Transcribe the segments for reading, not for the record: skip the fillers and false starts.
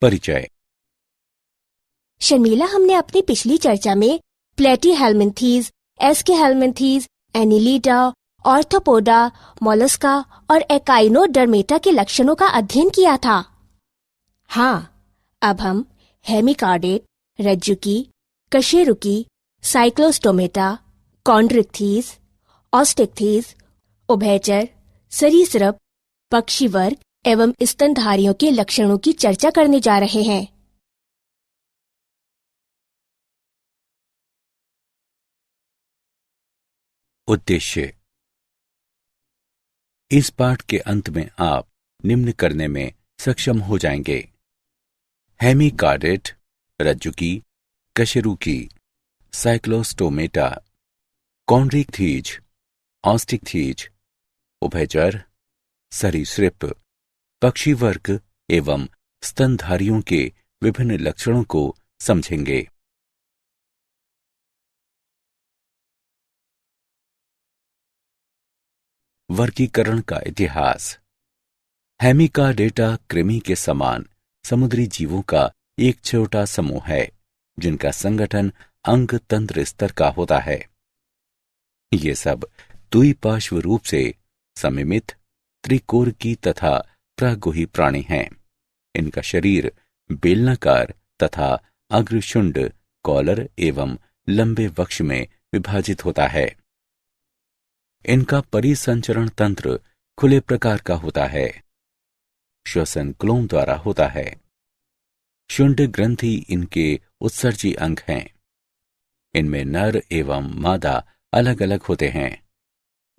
परिचय। शर्मिला, हमने अपनी पिछली चर्चा में प्लेटीहेल्मिन्थीज, एस्केहेल्मिन्थीज, एनिलिडा, ऑर्थोपोडा, मोलस्का और एकाइनोडर्मेटा के लक्षणों का अध्ययन किया था। हाँ, अब हम हेमिकार्डेट, रज्जुकी, कशेरुकी, साइक्लोस्टोमेटा, कॉन्ड्रिक्थीज, ऑस्टिक्थीज, उभयचर, सरीसृप, पक्षी वर्ग एवं स्तनधारियों के लक्षणों की चर्चा करने जा रहे हैं। उद्देश्य। इस पाठ के अंत में आप निम्न करने में सक्षम हो जाएंगे: हेमिकार्डेट, रज्जुकी, कशेरुकी, साइक्लोस्टोमेटा, कॉन्ड्रिक्थीज, ऑस्टिक्थीज, उभयचर, सरीसृप, पक्षी वर्ग एवं स्तनधारियों के विभिन्न लक्षणों को समझेंगे। वर्गीकरण का इतिहास। हेमिकार्डेटा कृमि के समान समुद्री जीवों का एक छोटा समूह है जिनका संगठन अंग तंत्र स्तर का होता है। ये सब द्विपार्श्व रूप से सममित, त्रिकोरकी तथा प्रागुही प्राणी हैं। इनका शरीर बेलनाकार तथा अग्रशुंड, कॉलर एवं लंबे वक्ष में विभाजित होता है। इनका परिसंचरण तंत्र खुले प्रकार का होता है। श्वसन क्लोम द्वारा होता है। शुंड ग्रंथि इनके उत्सर्जी अंग हैं। इनमें नर एवं मादा अलग अलग होते हैं।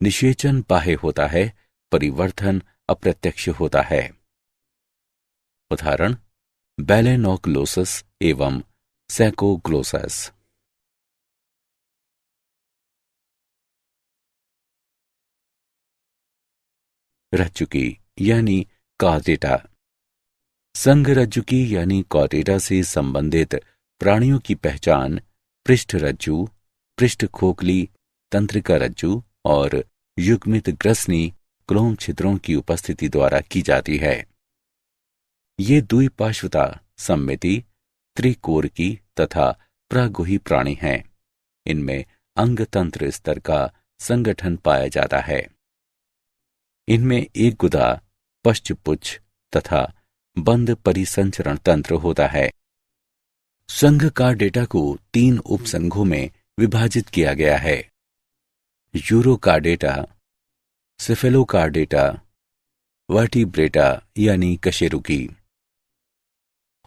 निषेचन बाह्य होता है, परिवर्धन अप्रत्यक्ष होता है। उदाहरण: बैलेनोग्लोसस एवं सैकोग्लोसस। रज्जुकी यानी कॉर्डेटा। संघ रज्जुकी यानी कॉर्डेटा से संबंधित प्राणियों की पहचान पृष्ठ रज्जु, पृष्ठ खोखली, तंत्रिका रज्जु और युग्मित ग्रसनी क्लोम छिद्रों की उपस्थिति द्वारा की जाती है। ये द्विपार्श्वता, सम्मिति, त्रिकोरकी तथा प्रागुही प्राणी हैं। इनमें अंग तंत्र स्तर का संगठन पाया जाता है। इनमें एक गुदा, पश्चपुच्छ तथा बंद परिसंचरण तंत्र होता है। संघ कार्डेटा को 3 उपसंघों में विभाजित किया गया है: यूरोकार्डेटा, सेफेलोकार्डेटा, वर्टिब्रेटा यानी कशेरुकी।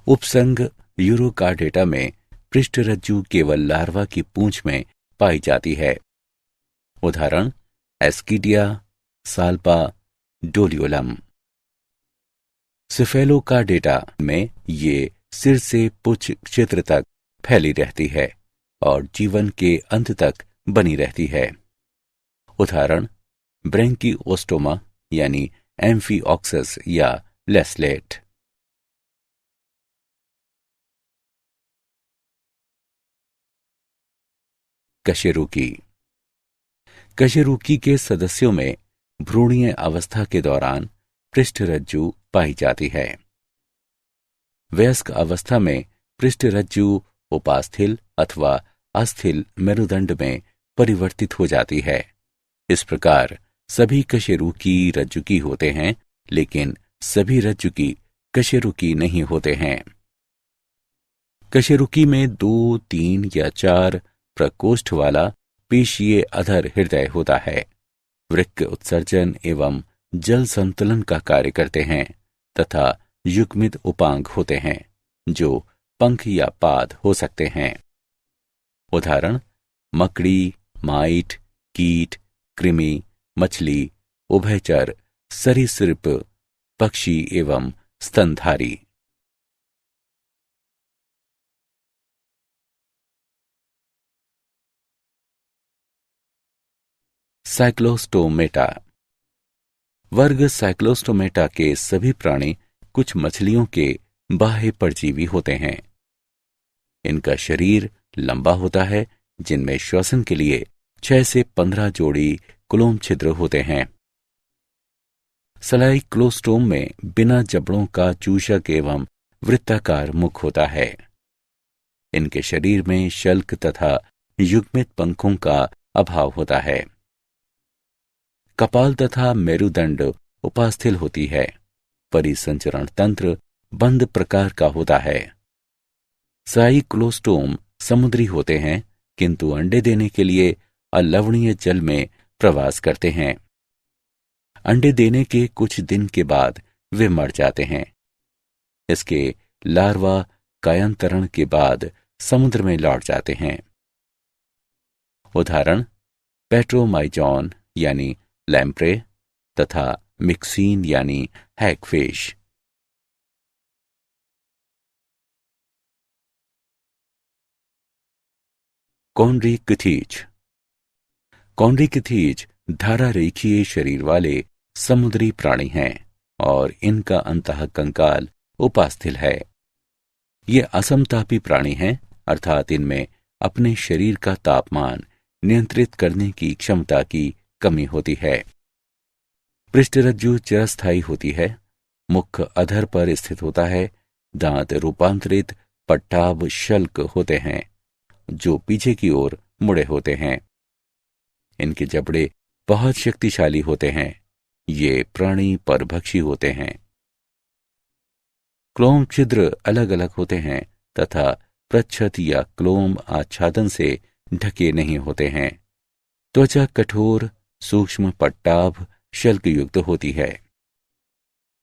उपसंघ यूरोकार्डेटा में पृष्ठ रज्जु केवल लार्वा की पूंछ में पाई जाती है। उदाहरण: एस्किडिया, साल्पा, डोलियोलम। सेफेलोकार्डेटा में ये सिर से पुच्छ क्षेत्र तक फैली रहती है और जीवन के अंत तक बनी रहती है। उदाहरण: ब्रैंकियोस्टोमा यानी एम्फीऑक्सस या लेस्लेट। कशेरुकी। कशेरुकी के सदस्यों में भ्रूणीय अवस्था के दौरान पृष्ठ रज्जु पाई जाती है। वयस्क अवस्था में पृष्ठ रज्जु उपास्थिल अथवा अस्थिल मेरुदंड में परिवर्तित हो जाती है। इस प्रकार सभी कशेरुकी रज्जुकी होते हैं, लेकिन सभी रज्जुकी कशेरुकी नहीं होते हैं। कशेरुकी में 2, 3 या 4 प्रकोष्ठ वाला पेशीय अधर हृदय होता है। वृक्क उत्सर्जन एवं जल संतुलन का कार्य करते हैं तथा युग्मित उपांग होते हैं जो पंख या पाद हो सकते हैं। उदाहरण: मकड़ी, माइट, कीट, कृमि, मछली, उभयचर, सरीसृप, पक्षी एवं स्तनधारी। साइक्लोस्टोमेटा। वर्ग साइक्लोस्टोमेटा के सभी प्राणी कुछ मछलियों के बाह्य परजीवी होते हैं। इनका शरीर लंबा होता है, जिनमें श्वसन के लिए 6 से 15 जोड़ी क्लोम छिद्र होते हैं। सलाइक्लोस्टोम में बिना जबड़ों का चूषक एवं वृत्ताकार मुख होता है। इनके शरीर में शल्क तथा युग्मित पंखों का अभाव होता है। कपाल तथा मेरुदंड उपास्थिल होती है। परिसंचरण तंत्र बंद प्रकार का होता है। साइक्लोस्टोम समुद्री होते हैं, किंतु अंडे देने के लिए अलवणीय जल में प्रवास करते हैं। अंडे देने के कुछ दिन के बाद वे मर जाते हैं। इसके लार्वा कायांतरण के बाद समुद्र में लौट जाते हैं। उदाहरण पेट्रोमाइजॉन यानी लैम्प्रे तथा मिक्सीन यानी हैगफिश। कॉन्ड्रिकथीज। कॉन्ड्रिकथीज धारा रेखीय शरीर वाले समुद्री प्राणी हैं और इनका अंतः कंकाल उपास्थिल है। ये असमतापी प्राणी हैं, अर्थात इनमें अपने शरीर का तापमान नियंत्रित करने की क्षमता की कमी होती है। पृष्ठरज्जु चिरस्थायी होती है। मुख अधर पर स्थित होता है। दांत रूपांतरित पट्टाभ शल्क होते हैं जो पीछे की ओर मुड़े होते हैं। इनके जबड़े बहुत शक्तिशाली होते हैं। ये प्राणी परभक्षी होते हैं। क्लोम छिद्र अलग अलग होते हैं तथा प्रच्छद या क्लोम आच्छादन से ढके नहीं होते हैं। त्वचा कठोर सूक्ष्म पट्टाभ शल्क युक्त होती है।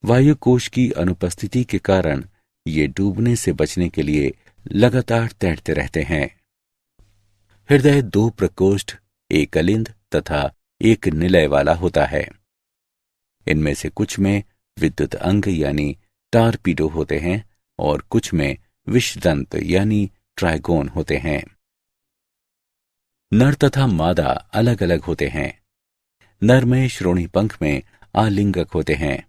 वायु कोश की अनुपस्थिति के कारण ये डूबने से बचने के लिए लगातार तैरते रहते हैं। हृदय 2 प्रकोष्ठ, एक अलिंद तथा एक निलय वाला होता है। इनमें से कुछ में विद्युत अंग यानी टारपीडो होते हैं और कुछ में विषदंत यानी ट्राइगोन होते हैं। नर तथा मादा अलग अलग होते हैं। नर में श्रोणी पंख में आलिंगक होते हैं।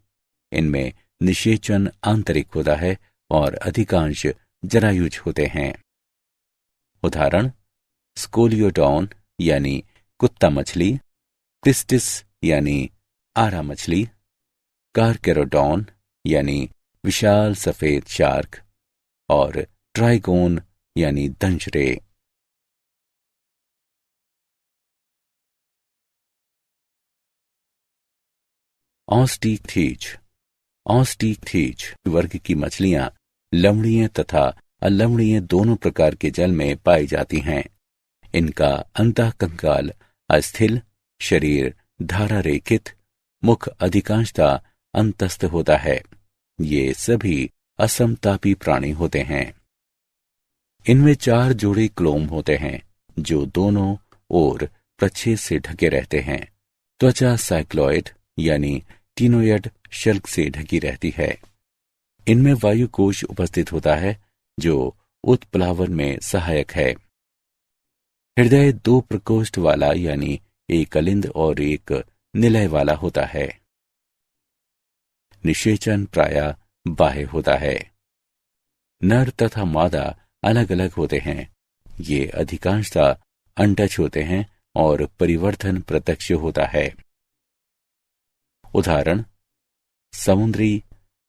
इनमें निषेचन आंतरिक होता है और अधिकांश जरायुज होते हैं। उदाहरण स्कोलियोडॉन यानी कुत्ता मछली, टिस्टिस यानी आरा मछली, कारकेरोडॉन यानी विशाल सफेद शार्क और ट्राइगोन यानी दंशरे। ऑस्टिकथीज। ऑस्टिकथीज वर्ग की मछलियां लवणीय तथा अलवणीय दोनों प्रकार के जल में पाई जाती हैं। इनका अंतःकंकाल अस्थिल, शरीर धारा रेखित, मुख अधिकांशतः अंतस्थ होता है। ये सभी असमतापी प्राणी होते हैं। इनमें 4 जोड़े क्लोम होते हैं जो दोनों ओर प्रच्छेद से ढके रहते हैं। त्वचा साइक्लॉइड यानी टीनोयड शल्क से ढकी रहती है। इनमें वायु कोश उपस्थित होता है जो उत्प्लावन में सहायक है। हृदय 2 प्रकोष्ठ वाला यानी एक अलिंद और एक निलय वाला होता है। निषेचन प्रायः बाह्य होता है। नर तथा मादा अलग अलग होते हैं। ये अधिकांशतः अंडज होते हैं और परिवर्तन प्रत्यक्ष होता है। उदाहरण समुद्री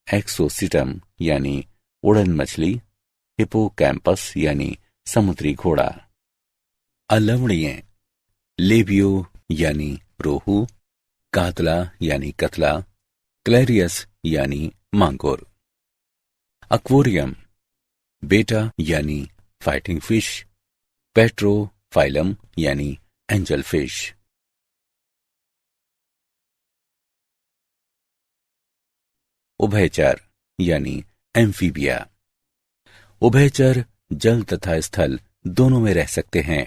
एक्सोसिटम यानी उड़न मछली, हिपोकैम्पस यानी समुद्री घोड़ा। अलवणीय लेबियो यानी रोहू, कातला यानी कतला, क्लेरियस यानी मांगुर। अक्वेरियम बेटा यानी फाइटिंग फिश, पेट्रोफाइलम यानी एंजल फिश। उभयचर यानी एम्फीबिया। उभयचर जल तथा स्थल दोनों में रह सकते हैं।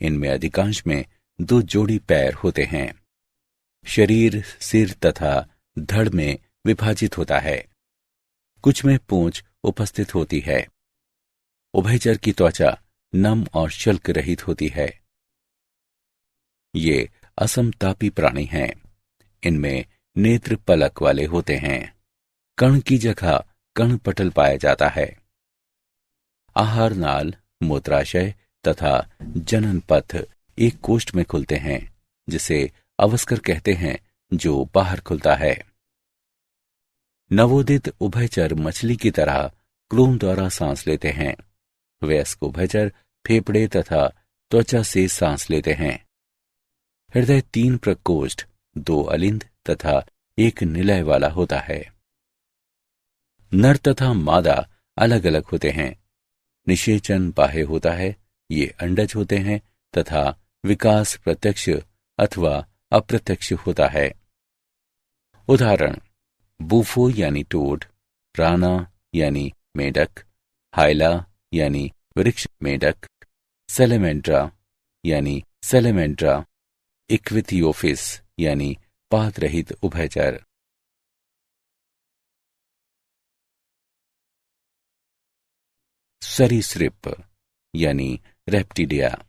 इनमें अधिकांश में 2 जोड़ी पैर होते हैं। शरीर सिर तथा धड़ में विभाजित होता है। कुछ में पूंछ उपस्थित होती है। उभयचर की त्वचा नम और शल्क रहित होती है। ये असमतापी प्राणी हैं। इनमें नेत्र पलक वाले होते हैं। कण की जगह कण पटल पाया जाता है। आहार नाल, मूत्राशय तथा जनन पथ एक कोष्ठ में खुलते हैं जिसे अवस्कर कहते हैं, जो बाहर खुलता है। नवोदित उभयचर मछली की तरह क्लोम द्वारा सांस लेते हैं। वयस्क उभयचर फेफड़े तथा त्वचा से सांस लेते हैं। हृदय 3 प्रकोष्ठ, 2 अलिंद तथा 1 निलय वाला होता है। नर तथा मादा अलग अलग होते हैं। निषेचन बाह्य होता है, ये अंडज होते हैं तथा विकास प्रत्यक्ष अथवा अप्रत्यक्ष होता है। उदाहरण: बूफो यानी टोड, राना यानी मेढक, हाइला यानी वृक्ष मेढक, सेलेमेंड्रा यानी सेलेमेंड्रा, इक्विथियोफिस यानी पाद रहित उभयचर। सरीसृप यानी रेप्टिडिया।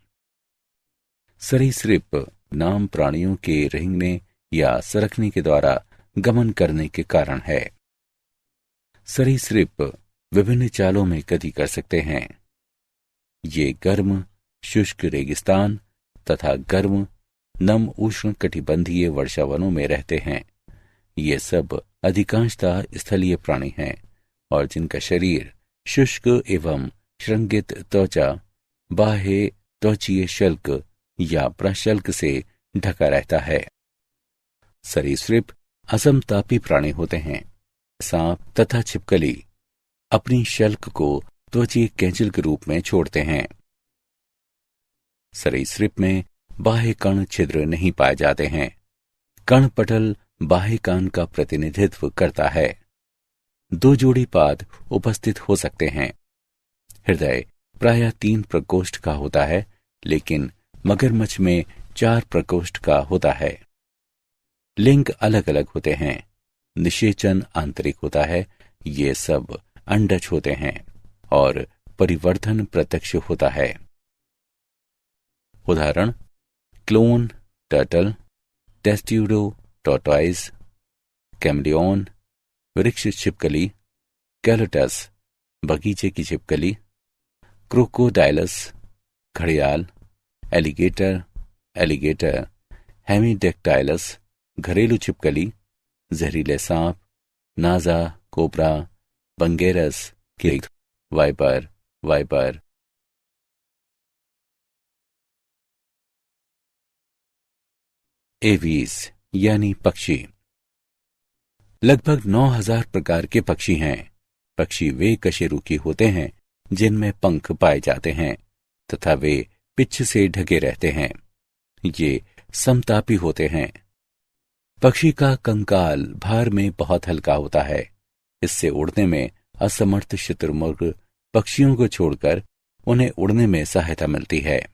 सरीसृप नाम प्राणियों के रेंगने या सरकने के द्वारा गमन करने के कारण है। सरीसृप विभिन्न चालों में गति कर सकते हैं। ये गर्म शुष्क रेगिस्तान तथा गर्म नम उष्ण कटिबंधीय वर्षावनों में रहते हैं। ये सब अधिकांशतः स्थलीय प्राणी हैं और जिनका शरीर शुष्क एवं श्रृंगित त्वचा, बाह्य त्वचीय शल्क या प्रशल्क से ढका रहता है। सरीसृप असमतापी प्राणी होते हैं। सांप तथा छिपकली अपनी शल्क को त्वचीय कैंचिल के रूप में छोड़ते हैं। सरीसृप में बाह्य कण छिद्र नहीं पाए जाते हैं। कण पटल बाह्य कान का प्रतिनिधित्व करता है। 2 जोड़ी पाद उपस्थित हो सकते हैं। हृदय प्रायः 3 प्रकोष्ठ का होता है, लेकिन मगरमच्छ में 4 प्रकोष्ठ का होता है। लिंग अलग अलग होते हैं। निषेचन आंतरिक होता है, ये सब अंडज होते हैं और परिवर्धन प्रत्यक्ष होता है। उदाहरण: clone turtle, testudo tortoise, chameleon वृक्ष छिपकली, कैलोटस बगीचे की छिपकली, क्रोकोडाइलस घड़ियाल, एलिगेटर, हेमीडेक्टाइलस घरेलू छिपकली, जहरीले सांप, नाजा, कोबरा, बंगेरस, किंग, वाइपर। एवीज यानी पक्षी। लगभग 9000 प्रकार के पक्षी हैं। पक्षी वे कशेरुकी होते हैं जिनमें पंख पाए जाते हैं तथा वे पिच्छ से ढके रहते हैं। ये समतापी होते हैं। पक्षी का कंकाल भार में बहुत हल्का होता है। इससे उड़ने में असमर्थ शुतुरमुर्ग पक्षियों को छोड़कर उन्हें उड़ने में सहायता मिलती है।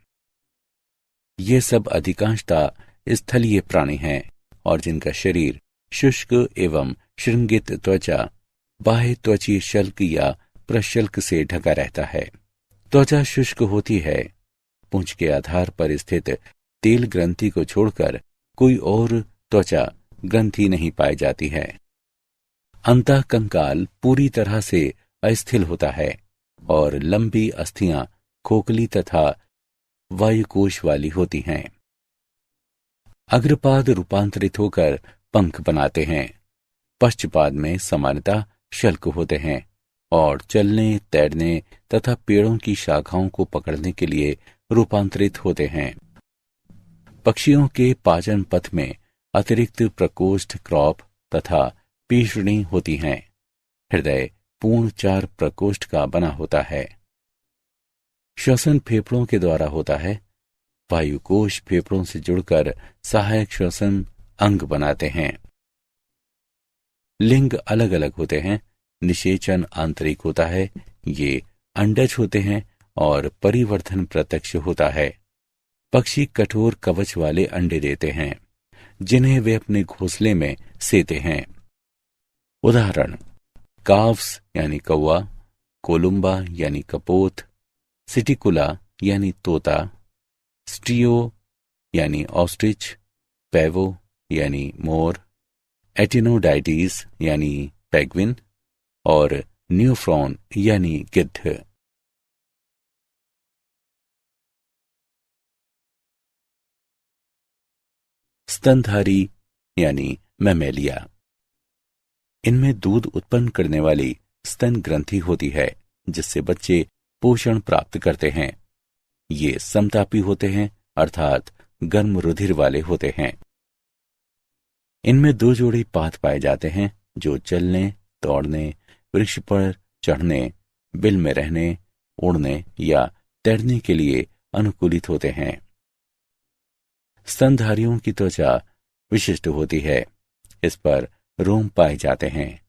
ये सब अधिकांशतः स्थलीय प्राणी हैं और जिनका शरीर शुष्क एवं श्रृंगित त्वचा, बाह्य त्वचीय शल्क या प्रशल्क से ढका रहता है। त्वचा शुष्क होती है। पूंछ के आधार पर स्थित तेल ग्रंथि को छोड़कर कोई और त्वचा ग्रंथि नहीं पाई जाती है। अंतः कंकाल पूरी तरह से अस्थिल होता है और लंबी अस्थियां खोखली तथा वायुकोश वाली होती हैं। अग्रपाद रूपांतरित होकर पंख बनाते हैं। पश्चपाद में सामान्यतः शल्क होते हैं और चलने, तैरने तथा पेड़ों की शाखाओं को पकड़ने के लिए रूपांतरित होते हैं। पक्षियों के पाचन पथ में अतिरिक्त प्रकोष्ठ, क्रॉप तथा पीषणी होती हैं। हृदय पूर्ण 4 प्रकोष्ठ का बना होता है। श्वसन फेफड़ों के द्वारा होता है। वायुकोश फेफड़ों से जुड़कर सहायक श्वसन अंग बनाते हैं। लिंग अलग अलग होते हैं। निषेचन आंतरिक होता है। ये अंडज होते हैं और परिवर्धन प्रत्यक्ष होता है। पक्षी कठोर कवच वाले अंडे देते हैं जिन्हें वे अपने घोंसले में सेते हैं। उदाहरण: काव्स यानी कौवा, कोलुम्बा यानी कपोत, सिटिकुला यानी तोता, स्ट्रियो यानी ऑस्ट्रिच, पैवो यानी मोर, एटिनोडाइटीज यानी पेंगुइन और न्यूफ्रॉन यानी गिद्ध। स्तनधारी यानी मैमेलिया। इनमें दूध उत्पन्न करने वाली स्तन ग्रंथि होती है, जिससे बच्चे पोषण प्राप्त करते हैं। ये समतापी होते हैं, अर्थात गर्म रुधिर वाले होते हैं। इनमें 2 जोड़ी पाद पाए जाते हैं, जो चलने, दौड़ने, वृक्ष पर चढ़ने, बिल में रहने, उड़ने या तैरने के लिए अनुकूलित होते हैं। स्तनधारियों की त्वचा विशिष्ट होती है। इस पर रोम पाए जाते हैं।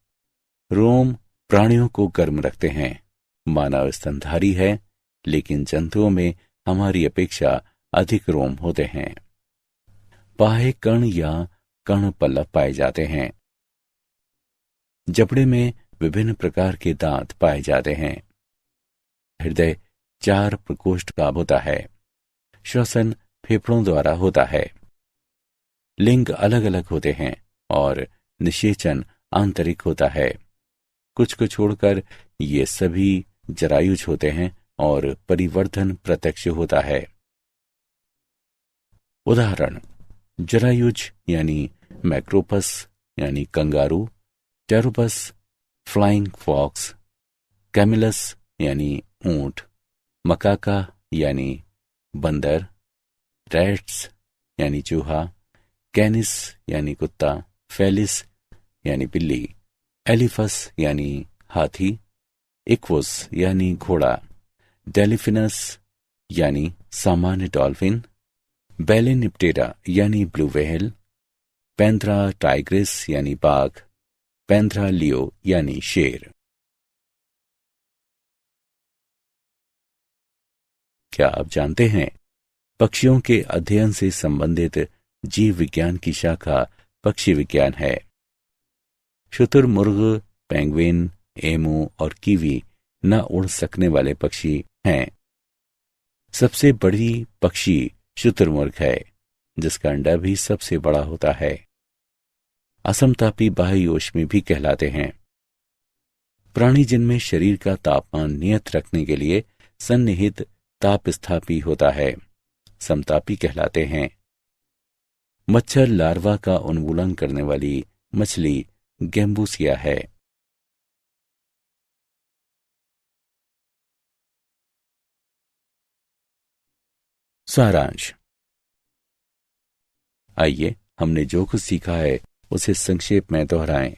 रोम प्राणियों को गर्म रखते हैं। मानव स्तनधारी है, लेकिन जंतुओं में हमारी अपेक्षा अधिक रोम होते हैं। बाह्य कर्ण या कर्ण पल्लव पाए जाते हैं। जबड़े में विभिन्न प्रकार के दांत पाए जाते हैं। हृदय 4 प्रकोष्ठ का होता है। श्वसन फेफड़ों द्वारा होता है। लिंग अलग अलग होते हैं और निषेचन आंतरिक होता है। कुछ को छोड़कर ये सभी जरायुज होते हैं और परिवर्धन प्रत्यक्ष होता है। उदाहरण: जरायुज यानी मैक्रोपस यानी kangaroo, Pteropus flying fox, Camelus यानी ऊंट, मकाका यानी बंदर, रैट्स यानी चूहा, कैनिस यानी कुत्ता, फेलिस यानी बिल्ली, एलिफस यानी हाथी, इक्वस यानी घोड़ा, डेलिफिनस यानी सामान्य डॉल्फिन, बेलेनिप्टेरा यानी ब्लू व्हेल, पैंथरा टाइग्रिस यानी बाघ, पैंथरा लियो यानी शेर। क्या आप जानते हैं, पक्षियों के अध्ययन से संबंधित जीव विज्ञान की शाखा पक्षी विज्ञान है। शुतुरमुर्ग, पेंगुइन, एमू और कीवी न उड़ सकने वाले पक्षी हैं। सबसे बड़ी पक्षी शुतुरमुर्ग है, जिसका अंडा भी सबसे बड़ा होता है। असमतापी बाह्यकोश भी कहलाते हैं। प्राणी जिनमें शरीर का तापमान नियत रखने के लिए सन्निहित तापस्थापी होता है, समतापी कहलाते हैं। मच्छर लार्वा का उन्मूलन करने वाली मछली गैम्बूसिया है। सारांश। आइए हमने जो कुछ सीखा है उसे संक्षेप में दोहराएं।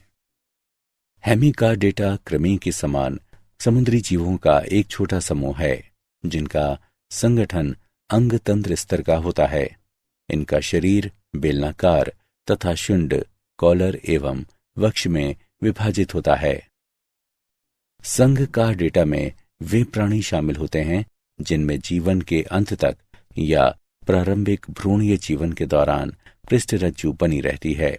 हेमिकार्डेटा कृमि के समान समुद्री जीवों का एक छोटा समूह है, जिनका संगठन अंग तंत्र स्तर का होता है। इनका शरीर बेलनाकार तथा शुंड, कॉलर एवं वक्ष में विभाजित होता है। संघ का डेटा में वे प्राणी शामिल होते हैं जिनमें जीवन के अंत तक या प्रारंभिक भ्रूणीय जीवन के दौरान पृष्ठरज्जु बनी रहती है।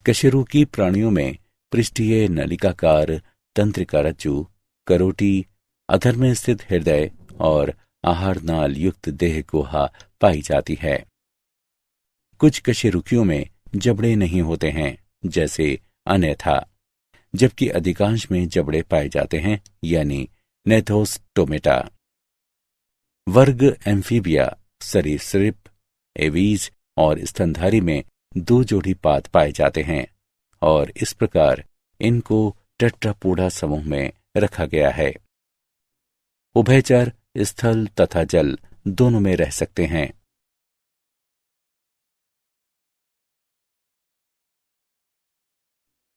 कशेरुकी प्राणियों में पृष्ठीय नलिकाकार तंत्रिका रज्जु, करोटी, अधर में स्थित हृदय और आहार नाल युक्त देह गुहा पाई जाती है। कुछ कशेरुकियों में जबड़े नहीं होते हैं, जैसे अन्यथा, जबकि अधिकांश में जबड़े पाए जाते हैं, यानी नेथोस्टोमेटा। वर्ग एम्फीबिया, सरीसृप, एवीज और स्तनधारी में 2 जोड़ी पाद पाए जाते हैं और इस प्रकार इनको टेट्रापोडा समूह में रखा गया है। उभयचर स्थल तथा जल दोनों में रह सकते हैं।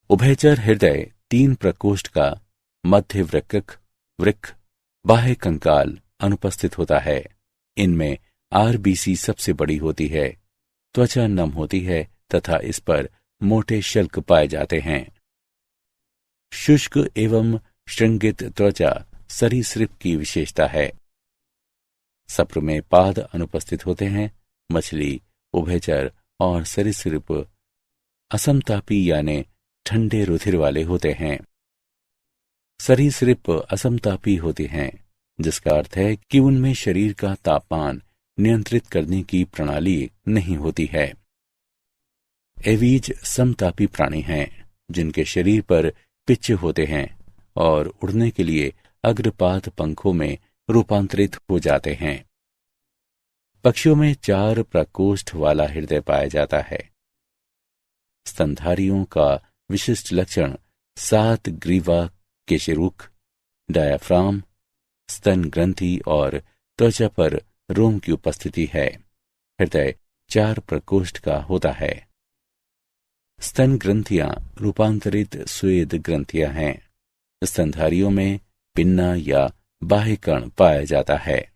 उभयचर हृदय 3 प्रकोष्ठ का मध्य वृक्क बाह्य कंकाल अनुपस्थित होता है। इनमें आरबीसी सबसे बड़ी होती है। त्वचा नम होती है तथा इस पर मोटे शल्क पाए जाते हैं। शुष्क एवं श्रृंगित त्वचा सरीसृप की विशेषता है। सप्र में पाद अनुपस्थित होते हैं। मछली, उभयचर और सरीसृप असमतापी यानी ठंडे रुधिर वाले होते हैं। सरीसृप असमतापी होते हैं, जिसका अर्थ है कि उनमें शरीर का तापमान नियंत्रित करने की प्रणाली नहीं होती है। एवीज समतापी प्राणी हैं, जिनके शरीर पर पिच्च होते हैं और उड़ने के लिए अग्रपाद पंखों में रूपांतरित हो जाते हैं। पक्षियों में 4 प्रकोष्ठ वाला हृदय पाया जाता है। स्तनधारियों का विशिष्ट लक्षण 7 ग्रीवा केशरुख, डायाफ्राम, स्तन ग्रंथि और त्वचा पर रोम की उपस्थिति है। हृदय 4 प्रकोष्ठ का होता है। स्तन ग्रंथियां रूपांतरित स्वेद ग्रंथियां हैं। स्तनधारियों में पिन्ना या बाह्यकर्ण पाया जाता है।